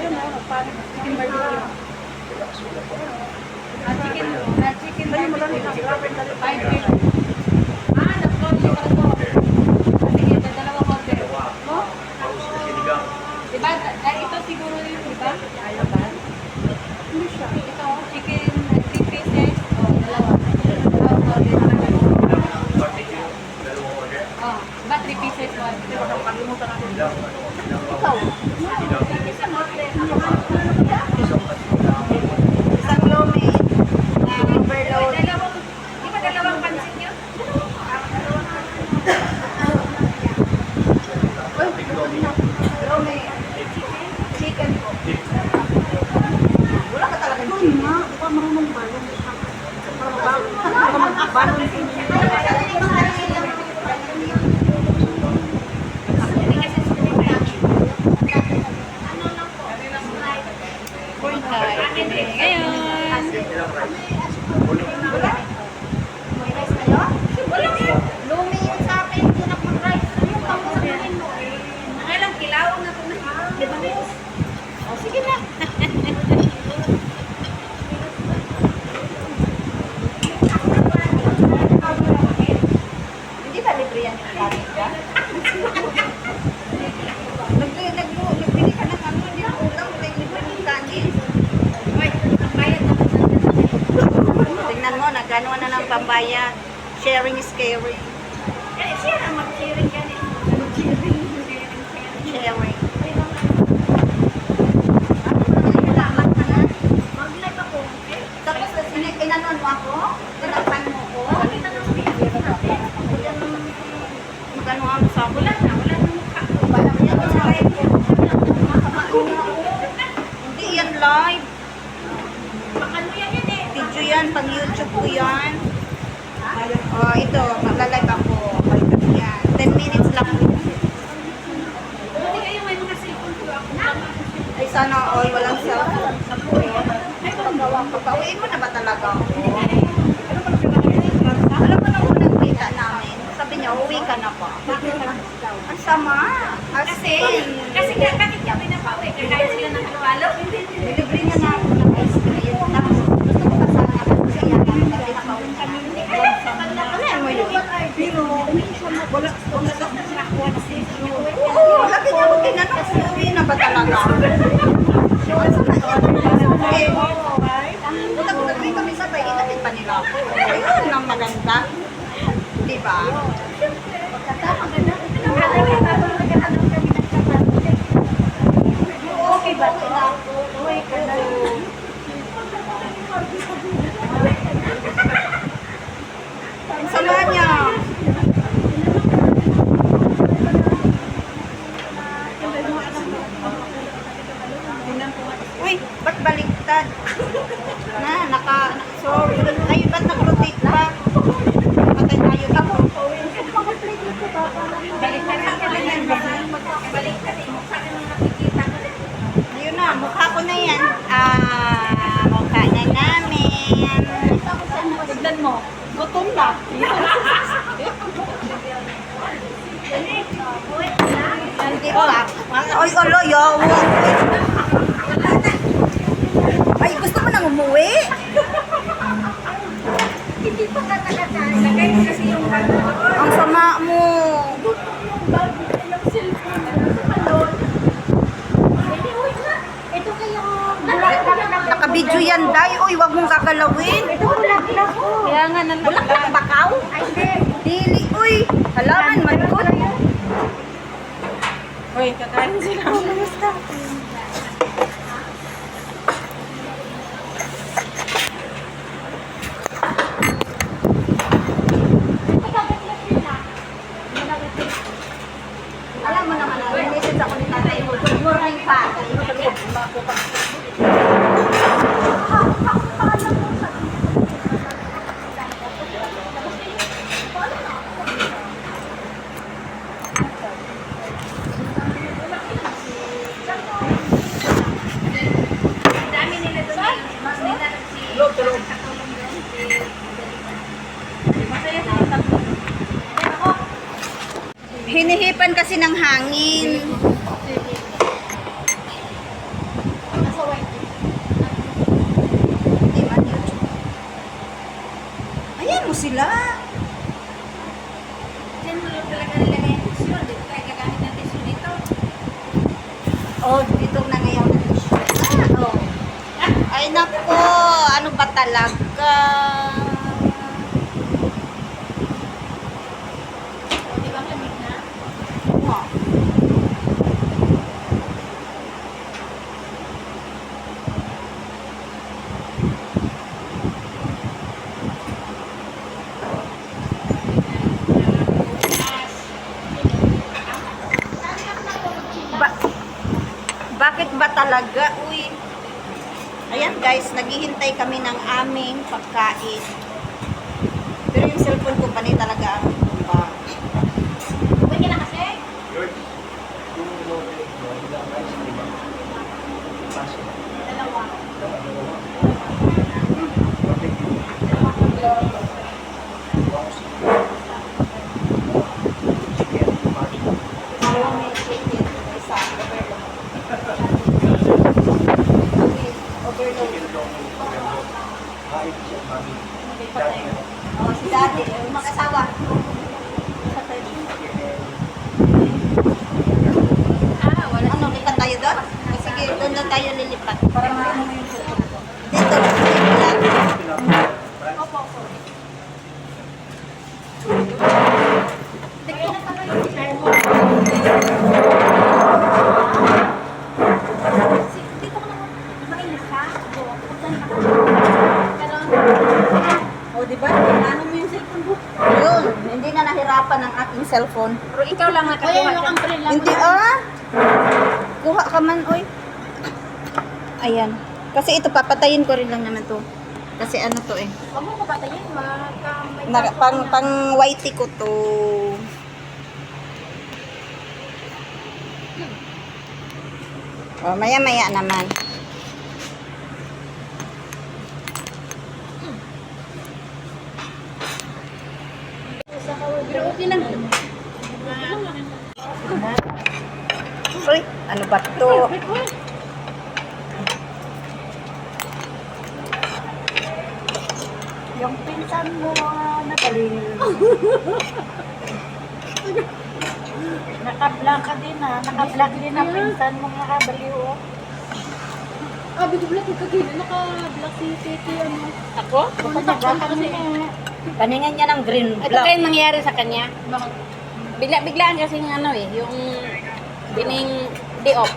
Chicken barbecue. Chicken barbecue. 5 nag-order ka to. Sige, dalawa order. No? Diba? Ito siguro yun, diba? Hindi siya. Ito, chicken 3 pieces. Dalawa. Ba 3 pieces mo? Ikaw? Isang order. Isang lomi. Overload. Di ba dalawang pansit nyo? Lomi. Chicken po. Wala ka talaga chicken. Di ba marunong balong? Balong. Gano'n na lang pambayad. Sharing is caring. Siya na mag-sharing yan eh. Sharing. Mag-live ako. Tapos, inanon mo ako? Tinakpan mo ko? Magano ang sa Wala na mukha. Hindi yan live. Ano yan yan eh. Video yan, pang YouTube ko yan. Oh, ito, magla-live ako. Balikan yan. 10 minutes lang. Buti kayo may mga cellphone ko ako. Ay, sana all, walang cellphone. Papauwiin mo na ba talaga ako? Alam mo na unang kita namin. Sabi niya, uwi ka na pa. Ang sama. Kasi nga, bakit niya pinapawi? Kaya sila ng halo-halo? Libre niya na ako ng ice cream. Tapos, gusto ko kasama kasi yan ang pinapawin kami. Ano yan mo yun? Oo, lagi niya ako tinanong kung uwi na ba talaga. Nagtagay kami sabay, inatid pa nila ako. Ayun ang maganda. Diba? Okay ba? Uwi ka na. Ang sama niya. Uy, ba't baliktad? Sorry. Ay, ba't nag-rotate pa? Patay tayo dito. Baliktad eh. Mukha ka nung nakikita ko. Ayun na, mukha ko na yan. Mukha na namin. Tignan mo. Gutom na. Hindi pa. Oy, oloyo. Ay, gusto mo nang umuwi? Hindi pa ka nakatay. Kasi yung bago. Ang sama mo. Yung cellphone. Ito kaya. Nakabidyo yan, Day. Uy, wag mong kakalawin. Ito bulak-bulak ko. Kaya nga Bulak bakaw? Dili, uy. Halaman, malikot. Uy, kakain sila. Kamusta? Alam mo naman, may message ako ni tatay mo. Good morning, Patty. Dami nila doon. Mas nila si katulong doon. Masaya sa tatlo. Hinihipan kasi ng hangin. sila. Diyan mo lang talaga nilagay yung tissue. Hindi ko tayo gagamit ng tissue dito. Oh, dito na ngayon ang tissue. Oh. Ay, nako. Ano ba talaga? O, di ba lamig na? Wow. Bakit ba talaga? Uy. Ayan guys, naghihintay kami ng aming pagkain. Pero yung cellphone ko pa talaga ang tumba. Uwi ka na kasi? Dalawa. May chicken, isa, overload. Oh, si Daddy, yung mag-asawa. Wala. Ano, lipat tayo doon? O, sige, doon na tayo lilipat. Para marami mo yung cellphone ko. Dito, dito lang. Opo, opo. Dito na pala yung sermo. Dito ko na mainis ka? Oo. Ganon. O, diba? Ano mo yung cellphone ko? Yun, hindi na nahirapan ang aking cellphone. Pero ikaw lang nakakuha dyan. Hindi, kuha ka man, oy. Ayan. Kasi ito, papatayin ko rin lang naman to. Kasi ano to eh. Huwag mo ko patayin. May Pang whitey ko to. O, maya-maya naman. Pero okay lang. Uy, ano ba to? Yung pinsan mo, nabaliw. Naka-black ka din Naka-black din ang pinsan mo, nakabaliw. Bigla ka kagina. Naka-black si Titi. Ako? Naka-black kasi. Paningan niya ng green Ito black. kaya nangyari sa kanya. Bigla-biglaan kasi yung yung bining di off.